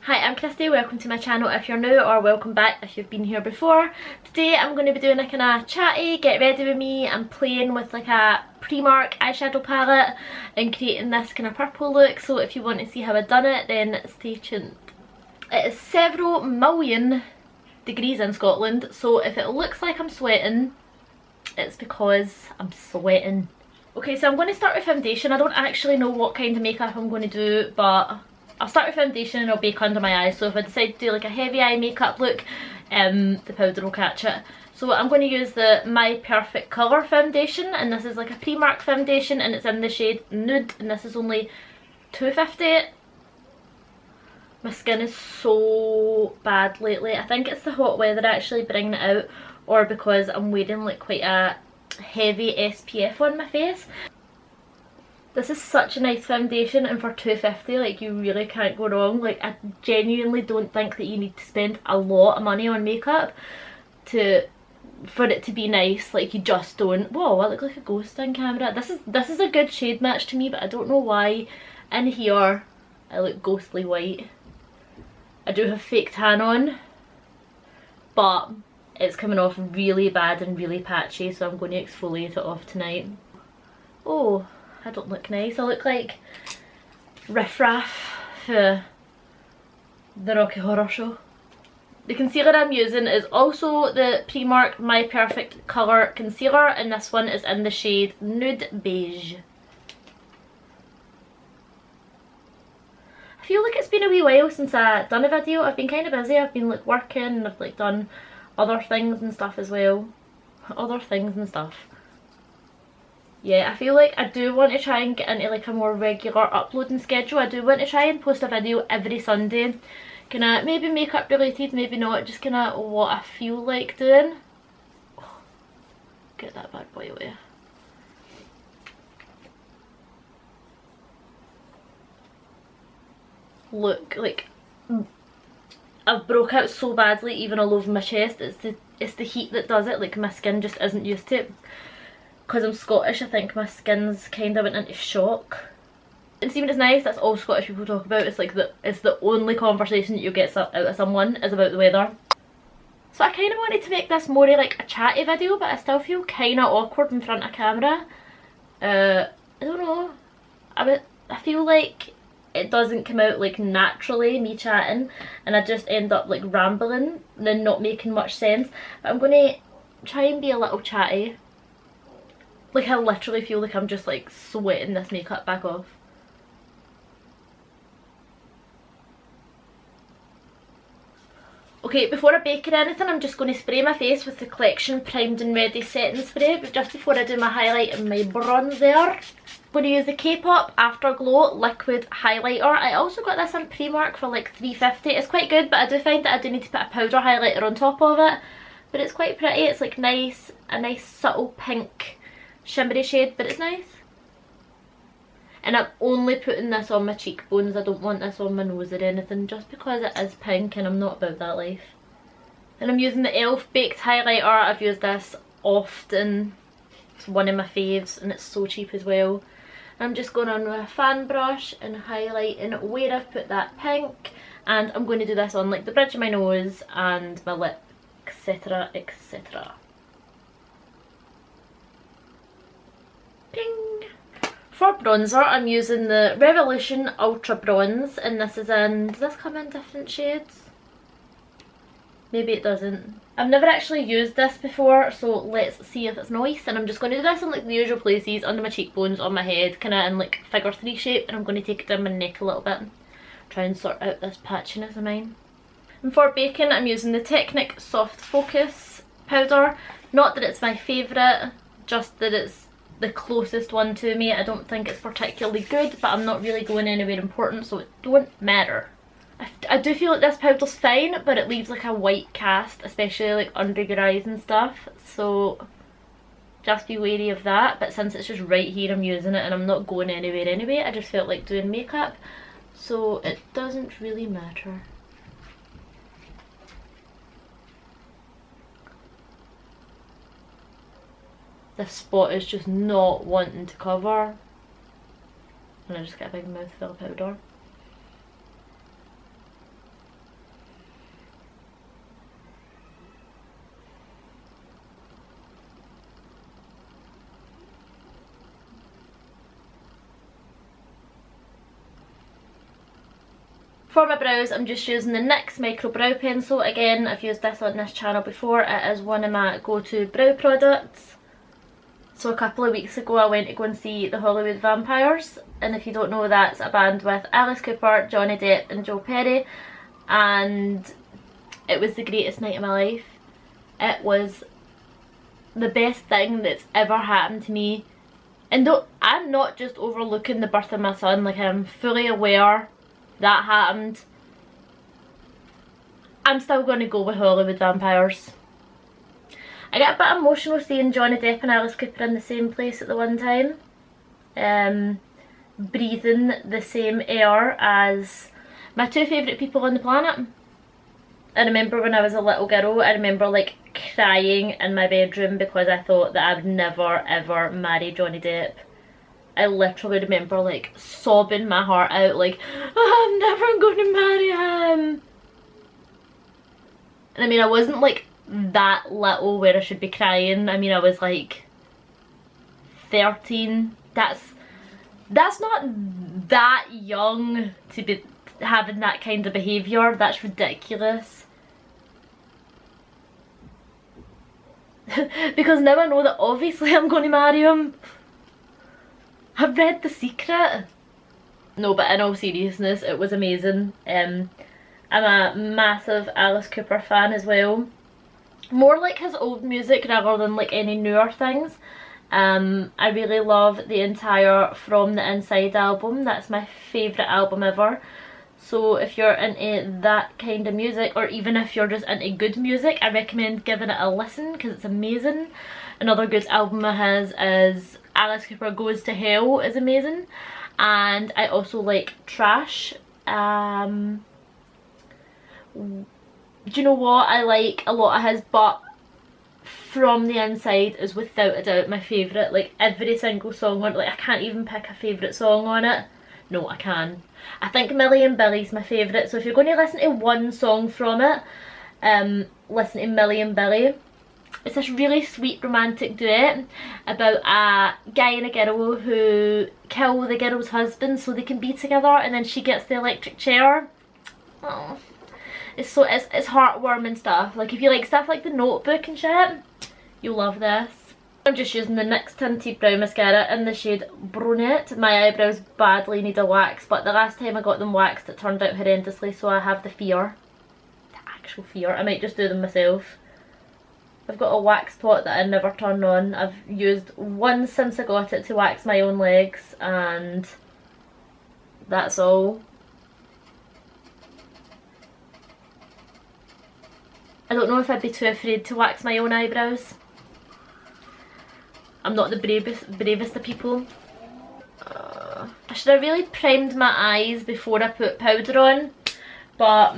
Hi, I'm Kristy, welcome to my channel if you're new, or welcome back if you've been here before. Today I'm going to be doing a kind of chatty, get ready with me. I'm playing with like a Primark eyeshadow palette and creating this kind of purple look, so if you want to see how I've done it then stay tuned. It is several million degrees in Scotland, so if it looks like I'm sweating, it's because I'm sweating. Okay, so I'm going to start with foundation. I don't actually know what kind of makeup I'm going to do, but I'll start with foundation and I'll bake under my eyes. So if I decide to do like a heavy eye makeup look, the powder will catch it. So I'm going to use the My Perfect Colour foundation, and this is like a Primark foundation and it's in the shade Nude, and this is only £2.50. My skin is so bad lately. I think it's the hot weather actually bringing it out, or because I'm wearing like quite a heavy SPF on my face. This is such a nice foundation, and for £2.50 like you really can't go wrong. Like I genuinely don't think that you need to spend a lot of money on makeup for it to be nice. Like you just don't. Whoa, I look like a ghost on camera. This is a good shade match to me, but I don't know why in here I look ghostly white. I do have fake tan on, but it's coming off really bad and really patchy, so I'm going to exfoliate it off tonight. Oh, I don't look nice. I look like Riff Raff for the Rocky Horror Show. The concealer I'm using is also the Primark My Perfect Colour concealer, and this one is in the shade Nude Beige. I feel like it's been a wee while since I've done a video. I've been kind of busy. I've been like working and I've like done other things and stuff as well. Other things and stuff. Yeah, I feel like I do want to try and get into like a more regular uploading schedule. I do want to try and post a video every Sunday. Kinda maybe makeup related, maybe not, just kinda what I feel like doing. Oh, get that bad boy away. Look, like I've broke out so badly even all over my chest. It's the heat that does it. Like my skin just isn't used to it. Because I'm Scottish, I think my skin's kind of went into shock. And see, when it's nice, that's all Scottish people talk about. It's like it's the only conversation that you get out of someone is about the weather. So I kind of wanted to make this more like a chatty video, but I still feel kind of awkward in front of camera. I don't know. I feel like it doesn't come out like naturally, me chatting, and I just end up like rambling and not making much sense. But I'm going to try and be a little chatty. Like I literally feel like I'm just like sweating this makeup back off. Okay, before I bake or anything, I'm just going to spray my face with the Collection Primed and Ready setting spray, but just before I do my highlight and my bronzer, I'm going to use the K-Pop Afterglow Liquid Highlighter. I also got this on Primark for like £3.50. It's quite good, but I do find that I do need to put a powder highlighter on top of it. But it's quite pretty. It's like nice, a nice subtle pink shimmery shade, but it's nice. And I'm only putting this on my cheekbones. I don't want this on my nose or anything, just because it is pink and I'm not about that life. And I'm using the e.l.f. Baked Highlighter. I've used this often. It's one of my faves and it's so cheap as well. I'm just going on with a fan brush and highlighting where I've put that pink, and I'm going to do this on like the bridge of my nose and my lip, etc, etc. Ping! For bronzer, I'm using the Revolution Ultra Bronze, and this is in, does this come in different shades? Maybe it doesn't. I've never actually used this before, so let's see if it's nice. And I'm just going to do this in like the usual places, under my cheekbones, on my head, kind of in like figure 3 shape, and I'm going to take it down my neck a little bit. Try and sort out this patchiness of mine. And for baking, I'm using the Technic Soft Focus powder. Not that it's my favourite, just that it's the closest one to me. I don't think it's particularly good, but I'm not really going anywhere important, so it don't matter. I do feel like this powder's fine, but it leaves like a white cast, especially like under your eyes and stuff, so just be wary of that. But since it's just right here, I'm using it and I'm not going anywhere anyway. I just felt like doing makeup, so it doesn't really matter. This spot is just not wanting to cover, and I just get a big mouthful of powder. For my brows, I'm just using the NYX Micro Brow Pencil. Again, I've used this on this channel before. It is one of my go-to brow products. So a couple of weeks ago I went to go and see the Hollywood Vampires, and if you don't know, that's a band with Alice Cooper, Johnny Depp and Joe Perry, and it was the greatest night of my life. It was the best thing that's ever happened to me. And though I'm not just overlooking the birth of my son, like I'm fully aware that happened, I'm still going to go with Hollywood Vampires. I get a bit emotional seeing Johnny Depp and Alice Cooper in the same place at the one time, breathing the same air as my two favourite people on the planet. I remember when I was a little girl, I remember like crying in my bedroom because I thought that I would never ever marry Johnny Depp. I literally remember like sobbing my heart out, like, oh, I'm never going to marry him. And I mean, I wasn't like that little where I should be crying. I mean, I was like 13. That's not that young to be having that kind of behaviour. That's ridiculous. Because now I know that obviously I'm going to marry him. I've read The Secret. No, but in all seriousness, it was amazing. I'm a massive Alice Cooper fan as well. More like his old music rather than like any newer things. I really love the entire From the Inside album. That's my favourite album ever. So if you're into that kind of music, or even if you're just into good music, I recommend giving it a listen because it's amazing. Another good album of his is Alice Cooper Goes to Hell, is amazing. And I also like Trash. Do you know what? I like a lot of his, but From the Inside is without a doubt my favourite. Like every single song on it, like I can't even pick a favourite song on it. No, I can. I think Millie and Billy's my favourite, so if you're going to listen to one song from it, listen to Millie and Billy. It's this really sweet romantic duet about a guy and a girl who kill the girl's husband so they can be together, and then she gets the electric chair. Oh. It's heartwarming stuff. Like if you like stuff like The Notebook and shit, you'll love this. I'm just using the NYX Tinted Brow Mascara in the shade Brunette. My eyebrows badly need a wax, but the last time I got them waxed it turned out horrendously, so I have the fear. The actual fear. I might just do them myself. I've got a wax pot that I never turn on. I've used one since I got it to wax my own legs, and that's all. I don't know if I'd be too afraid to wax my own eyebrows. I'm not the bravest of people. I should have really primed my eyes before I put powder on, but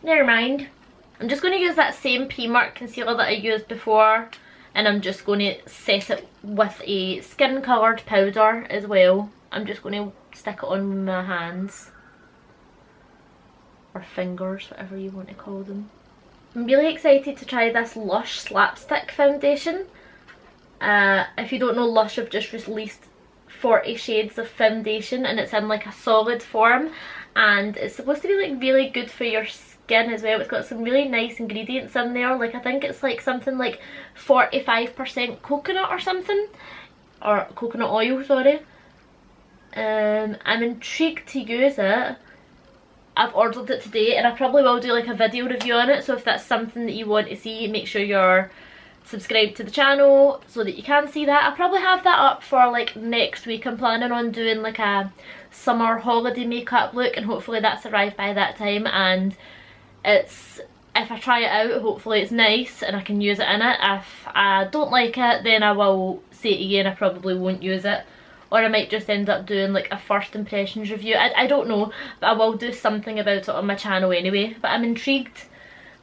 never mind. I'm just going to use that same Primark concealer that I used before, and I'm just going to set it with a skin coloured powder as well. I'm just going to stick it on my hands. Or fingers, whatever you want to call them. I'm really excited to try this Lush Slapstick foundation. If you don't know, Lush have just released 40 shades of foundation, and it's in like a solid form, and it's supposed to be like really good for your skin as well. It's got some really nice ingredients in there. Like I think it's like something like 45% coconut or something, or coconut oil, sorry. I'm intrigued to use it. I've ordered it today, and I probably will do like a video review on it, so if that's something that you want to see, make sure you're subscribed to the channel so that you can see that. I'll probably have that up for like next week. I'm planning on doing like a summer holiday makeup look, and hopefully that's arrived by that time, and it's, if I try it out, hopefully it's nice and I can use it in it. If I don't like it, then I will say it again, I probably won't use it. Or I might just end up doing like a first impressions review. I don't know, but I will do something about it on my channel anyway. But I'm intrigued.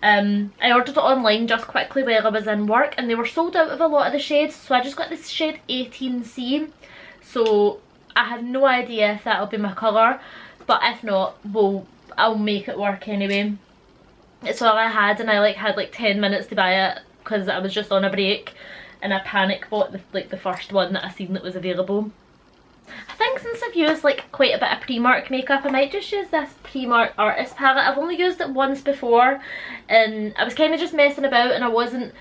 I ordered it online just quickly while I was in work, and they were sold out of a lot of the shades, so I just got this shade 18C. So I have no idea if that'll be my colour, but if not, I'll make it work anyway. It's all I had, and I had like 10 minutes to buy it because I was just on a break, and I panic bought the first one that I seen that was available. I think since I've used like quite a bit of Primark makeup, I might just use this Primark Artist palette. I've only used it once before and I was kind of just messing about and I wasn't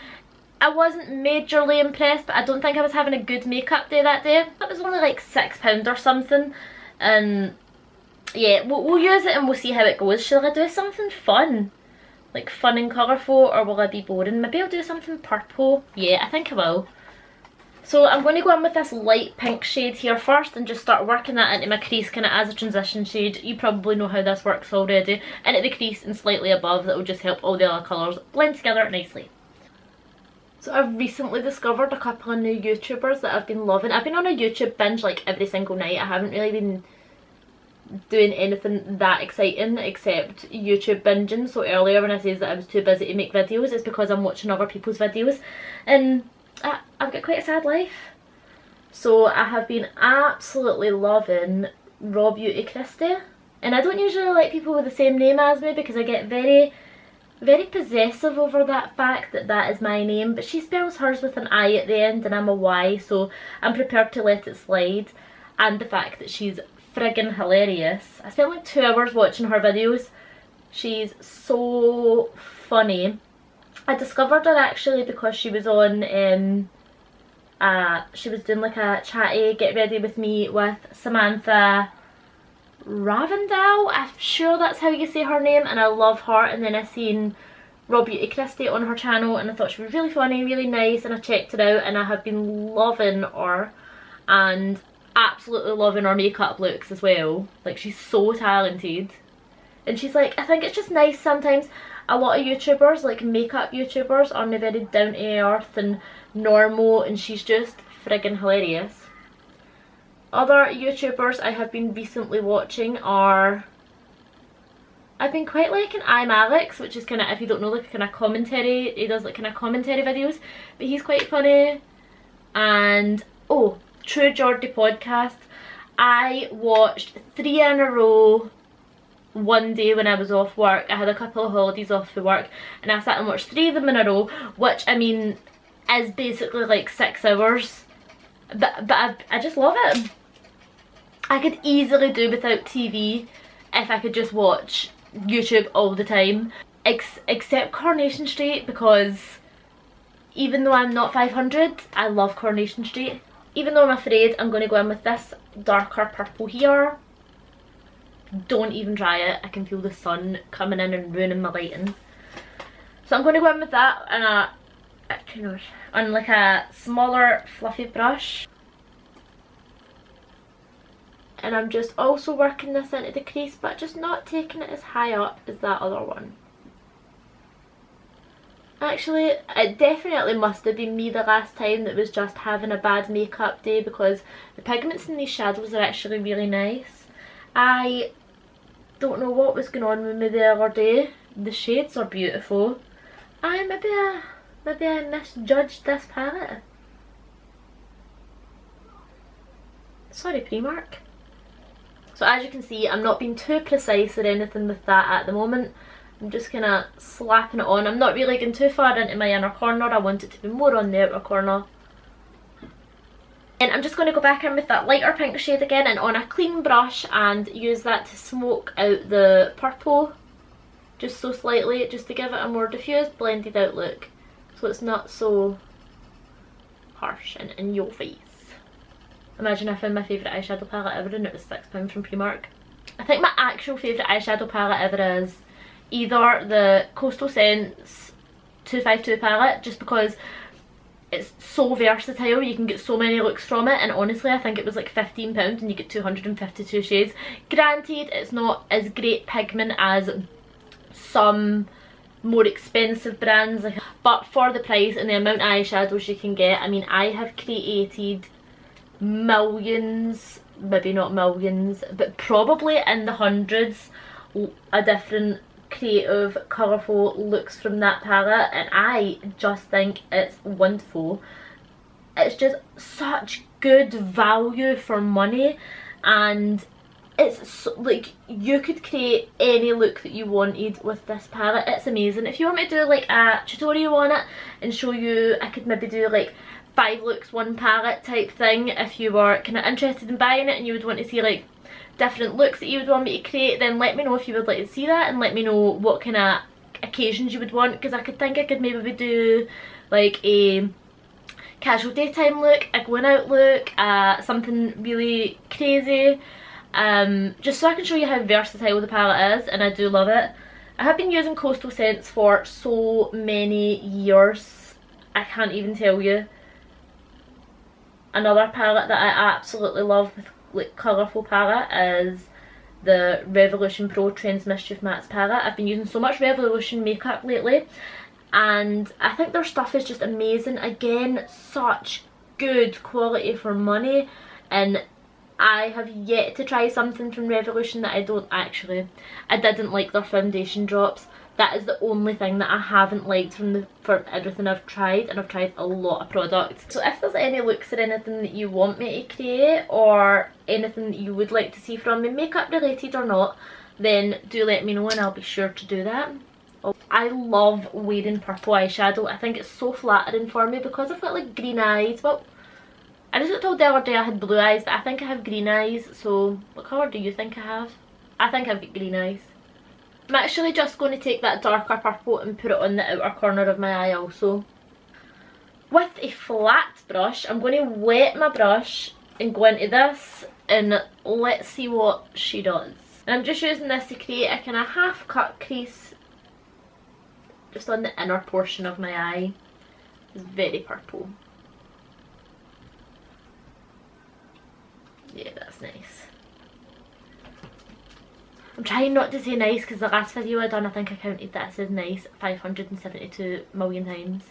majorly impressed, but I don't think I was having a good makeup day that day. It was only like £6 or something, and yeah, we'll use it and we'll see how it goes. Shall I do something fun? Like fun and colourful, or will I be boring? Maybe I'll do something purple. Yeah, I think I will. So I'm going to go in with this light pink shade here first and just start working that into my crease kind of as a transition shade. You probably know how this works already. Into the crease and slightly above, that will just help all the other colours blend together nicely. So I've recently discovered a couple of new YouTubers that I've been loving. I've been on a YouTube binge like every single night. I haven't really been doing anything that exciting except YouTube binging. So earlier when I said that I was too busy to make videos, it's because I'm watching other people's videos. And I've got quite a sad life. So I have been absolutely loving CHATTY. And I don't usually like people with the same name as me because I get very possessive over that fact that that is my name, but she spells hers with an I at the end and I'm a Y, so I'm prepared to let it slide. And the fact that she's friggin' hilarious. I spent like 2 hours watching her videos. She's so funny. I discovered her actually because she was on she was doing like a chatty get ready with me with Samantha Ravendale, I'm sure that's how you say her name, and I love her. And then I seen CHATTY on her channel and I thought she was really funny, really nice, and I checked her out and I have been loving her and absolutely loving her makeup looks as well. Like, she's so talented. And she's like, I think it's just nice sometimes, a lot of YouTubers, like makeup YouTubers, aren't very down to earth and normal, and she's just friggin' hilarious. Other YouTubers I have been recently watching are, I've been quite liking I'm Alex, which is kind of, if you don't know, like kind of commentary. He does like kind of commentary videos, but he's quite funny. And oh, True Geordie podcast. I watched 3 in a row one day when I was off work. I had a couple of holidays off for work and I sat and watched 3 of them in a row, which I mean is basically like 6 hours. But I just love it. I could easily do without TV if I could just watch YouTube all the time. Except Coronation Street, because even though I'm not 500, I love Coronation Street. Even though I'm afraid, I'm going to go in with this darker purple here. Don't even try it. I can feel the sun coming in and ruining my lighting. So I'm going to go in with that on like a smaller fluffy brush. And I'm just also working this into the crease, but just not taking it as high up as that other one. Actually, it definitely must have been me the last time that was just having a bad makeup day, because the pigments in these shadows are actually really nice. I don't know what was going on with me the other day. The shades are beautiful. Maybe I misjudged this palette. Sorry, Primark. So as you can see, I'm not being too precise or anything with that at the moment. I'm just kind of slapping it on. I'm not really going too far into my inner corner. I want it to be more on the outer corner. And I'm just going to go back in with that lighter pink shade again and on a clean brush and use that to smoke out the purple. Just so slightly, just to give it a more diffused, blended out look. So it's not so harsh and in your face. Imagine I found my favourite eyeshadow palette ever and it was £6 from Primark. I think my actual favourite eyeshadow palette ever is either the Coastal Scents 252 palette, just because it's so versatile, you can get so many looks from it, and honestly I think it was like £15 and you get 252 shades. Granted, it's not as great pigment as some more expensive brands, but for the price and the amount of eyeshadows you can get, I mean, I have created millions, maybe not millions, but probably in the hundreds of different creative, colourful looks from that palette, and I just think it's wonderful. It's just such good value for money, and it's so, like, you could create any look that you wanted with this palette. It's amazing. If you want me to do like a tutorial on it and show you, I could maybe do like 5 looks 1 palette type thing. If you were kind of interested in buying it and you would want to see like different looks that you would want me to create, then let me know if you would like to see that, and let me know what kind of occasions you would want, because I could maybe do like a casual daytime look, a going out look, something really crazy, just so I can show you how versatile the palette is, and I do love it. I have been using Coastal Scents for so many years, I can't even tell you. Another palette that I absolutely love with like colourful palette is the Revolution Pro Trends Mischief Mattes palette. I've been using so much Revolution makeup lately, and I think their stuff is just amazing. Again, such good quality for money, and I have yet to try something from Revolution that I didn't like their foundation drops. That is the only thing that I haven't liked from everything I've tried, and I've tried a lot of products. So if there's any looks or anything that you want me to create, or anything that you would like to see from me, makeup related or not, then do let me know and I'll be sure to do that. I love wearing purple eyeshadow. I think it's so flattering for me because I've got like green eyes. Well, I just got told the other day I had blue eyes, but I think I have green eyes. So what colour do you think I have? I think I've got green eyes. I'm actually just going to take that darker purple and put it on the outer corner of my eye also. With a flat brush, I'm going to wet my brush and go into this, and let's see what she does. And I'm just using this to create a kind of half cut crease just on the inner portion of my eye. It's very purple. Yeah, that's nice. I'm trying not to say nice because the last video I done, I think I counted that it says nice 572 million times.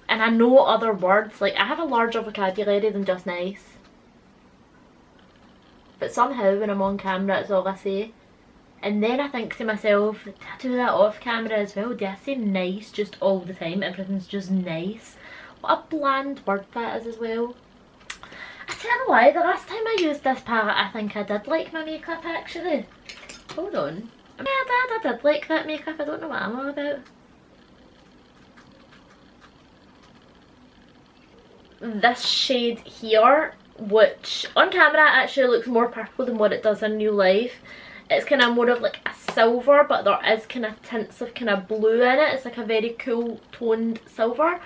And I know other words, like I have a larger vocabulary than just nice. But somehow when I'm on camera it's all I say. And then I think to myself, did I do that off camera as well? Do I say nice just all the time? Everything's just nice. What a bland word that is as well. I tell you why, the last time I used this palette I think I did like my makeup actually. Hold on. Yeah, I did like that makeup. I don't know what I'm on about. This shade here, which on camera actually looks more purple than what it does in real life. It's kind of more of like a silver, but there is kind of tints of kind of blue in it. It's like a very cool toned silver.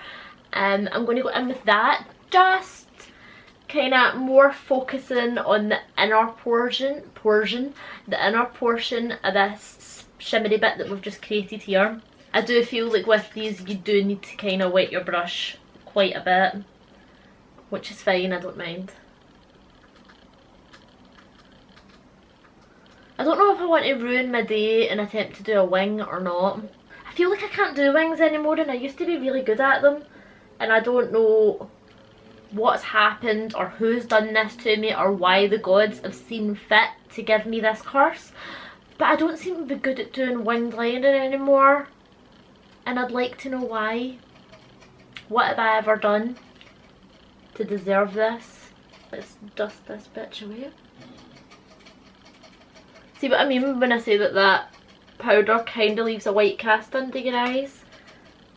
I'm going to go in with that, just kind of more focusing on the inner portion of this shimmery bit that we've just created here. I do feel like with these you do need to kind of wet your brush quite a bit, which is fine, I don't mind. I don't know if I want to ruin my day and attempt to do a wing or not. I feel like I can't do wings anymore, and I used to be really good at them, and I don't know what's happened or who's done this to me or why the gods have seen fit to give me this curse, but I don't seem to be good at doing winged lining anymore, and I'd like to know why. What have I ever done to deserve this? Let's dust this bitch away. See what I mean when I say that that powder kind of leaves a white cast under your eyes?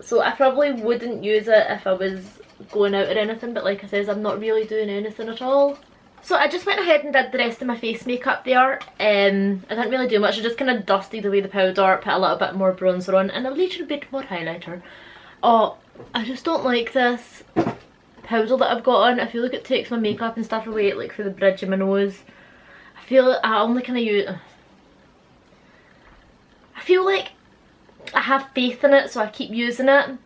So I probably wouldn't use it if I was going out or anything, but like I says, I'm not really doing anything at all. So I just went ahead and did the rest of my face makeup there. I didn't really do much. I just kind of dusted away the powder, put a little bit more bronzer on and a little bit more highlighter. Oh, I just don't like this powder that I've got on. I feel like it takes my makeup and stuff away, like for the bridge of my nose. I feel like I only kind of use... I feel like I have faith in it, so I keep using it,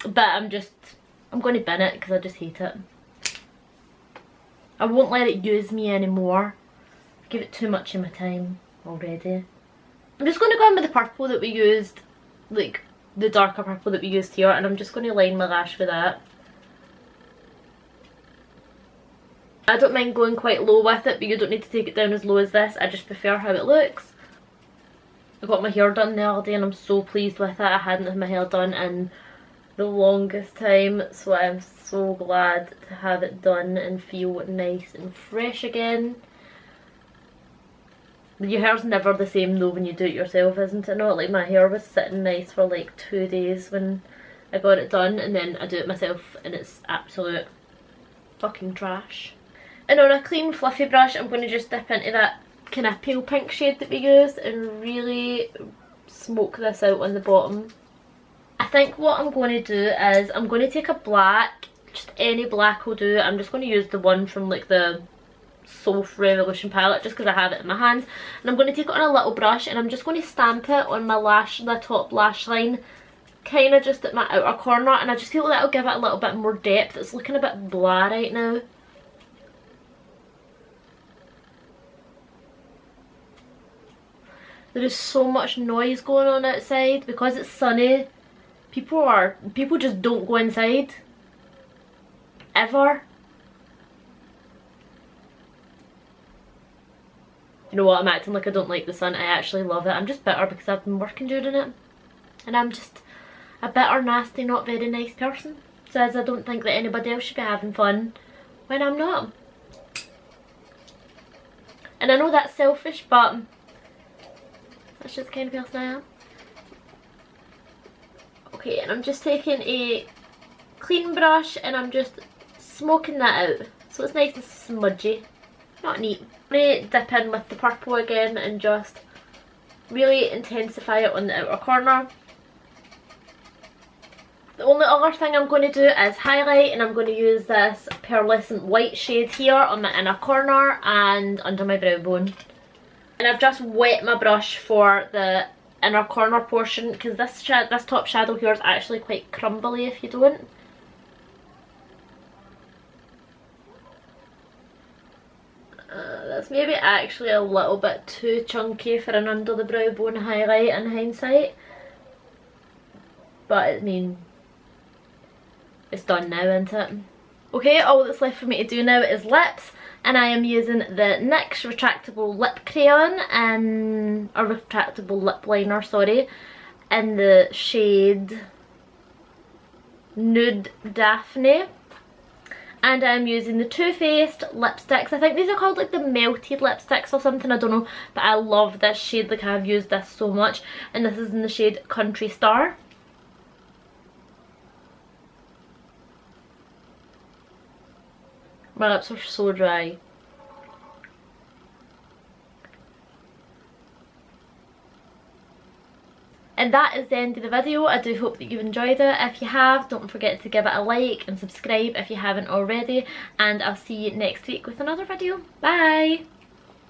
but I'm going to bin it because I just hate it. I won't let it use me anymore. I give it too much of my time already. I'm just going to go in with the purple that we used, like the darker purple that we used here, and I'm just going to line my lash with that. I don't mind going quite low with it, but you don't need to take it down as low as this. I just prefer how it looks. I got my hair done the other day and I'm so pleased with it. I hadn't had my hair done in the longest time, so I'm so glad to have it done and feel nice and fresh again. Your hair's never the same though when you do it yourself, isn't it not? Like my hair was sitting nice for like 2 days when I got it done and then I do it myself and it's absolute fucking trash. And on a clean fluffy brush I'm going to just dip into that kind of pale pink shade that we used and really smoke this out on the bottom. I think what I'm going to do is I'm going to take a black, just any black will do. I'm just going to use the one from like the Soft Revolution palette just because I have it in my hands, and I'm going to take it on a little brush and I'm just going to stamp it on my lash, the top lash line, kind of just at my outer corner, and I just feel that'll give it a little bit more depth. It's looking a bit blah right now. There is so much noise going on outside because it's sunny. People just don't go inside ever. You know what, I'm acting like I don't like the sun. I actually love it. I'm just bitter because I've been working during it. And I'm just a bitter, nasty, not very nice person. Says I don't think that anybody else should be having fun when I'm not. And I know that's selfish, but that's just the kind of person I am. Okay, and I'm just taking a clean brush and I'm just smoking that out. So it's nice and smudgy. Not neat. I'm going to dip in with the purple again and just really intensify it on the outer corner. The only other thing I'm going to do is highlight, and I'm going to use this pearlescent white shade here on my inner corner and under my brow bone. And I've just wet my brush for the inner corner portion because this top shadow here is actually quite crumbly if you don't. That's maybe actually a little bit too chunky for an under the brow bone highlight in hindsight. But I mean, it's done now, isn't it? Okay, all that's left for me to do now is lips. And I am using the NYX retractable lip crayon and a retractable lip liner, sorry, in the shade Nude Daphne. And I'm using the Too Faced lipsticks. I think these are called like the melted lipsticks or something, I don't know. But I love this shade, like I've used this so much. And this is in the shade Country Star. My lips are so dry. And that is the end of the video. I do hope that you've enjoyed it. If you have, don't forget to give it a like and subscribe if you haven't already. And I'll see you next week with another video. Bye!